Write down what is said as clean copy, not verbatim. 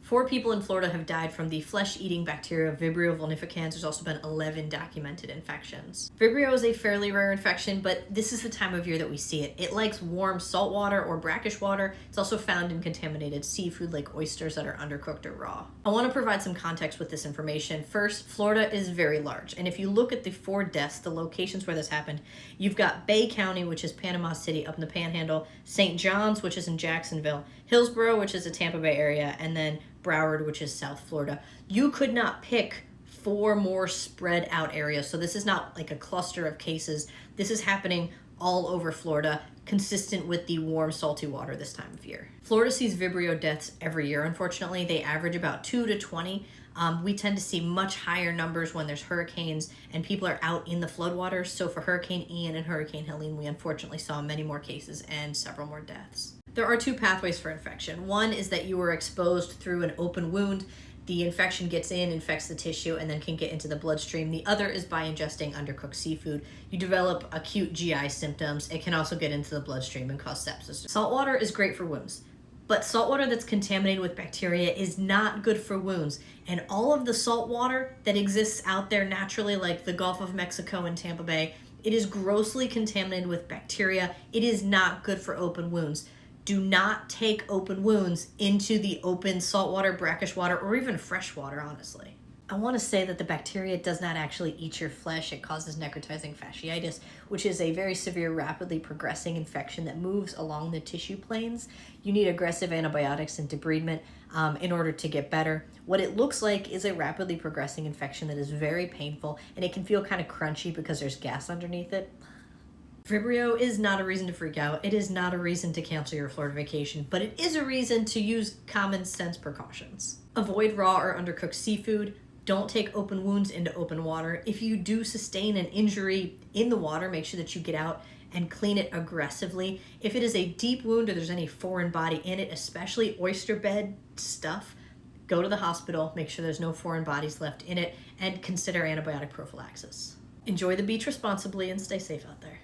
4 people in Florida have died from the flesh-eating bacteria Vibrio vulnificans. There's also been 11 documented infections. Vibrio is a fairly rare infection, but this is the time of year that we see it. It likes warm salt water or brackish water. It's also found in contaminated seafood like oysters that are undercooked or raw. I want to provide some context with this information. First, Florida is very large, and if you look at the 4 deaths, the locations where this happened, you've got Bay County, which is Panama City up in the Panhandle, St. John's, which is in Jacksonville, Hillsborough, which is the Tampa Bay area, and then Broward, which is South Florida. You could not pick 4 more spread out areas. So this is not like a cluster of cases. This is happening all over Florida, consistent with the warm, salty water this time of year. Florida sees Vibrio deaths every year. Unfortunately, they average about 2 to 20. We tend to see much higher numbers when there's hurricanes and people are out in the floodwaters. So for Hurricane Ian and Hurricane Helene, we unfortunately saw many more cases and several more deaths. There are 2 pathways for infection. One is that you were exposed through an open wound. The infection gets in, infects the tissue, and then can get into the bloodstream. The other is by ingesting undercooked seafood. You develop acute GI symptoms. It can also get into the bloodstream and cause sepsis. Saltwater is great for wounds, but saltwater that's contaminated with bacteria is not good for wounds. And all of the salt water that exists out there naturally, like the Gulf of Mexico and Tampa Bay, it is grossly contaminated with bacteria. It is not good for open wounds. Do not take open wounds into the open saltwater, brackish water, or even fresh water, honestly. I want to say that the bacteria does not actually eat your flesh. It causes necrotizing fasciitis, which is a very severe, rapidly progressing infection that moves along the tissue planes. You need aggressive antibiotics and debridement in order to get better. What it looks like is a rapidly progressing infection that is very painful, and it can feel kind of crunchy because there's gas underneath it. Vibrio is not a reason to freak out. It is not a reason to cancel your Florida vacation, but it is a reason to use common sense precautions. Avoid raw or undercooked seafood. Don't take open wounds into open water. If you do sustain an injury in the water, make sure that you get out and clean it aggressively. If it is a deep wound or there's any foreign body in it, especially oyster bed stuff, go to the hospital, make sure there's no foreign bodies left in it, and consider antibiotic prophylaxis. Enjoy the beach responsibly and stay safe out there.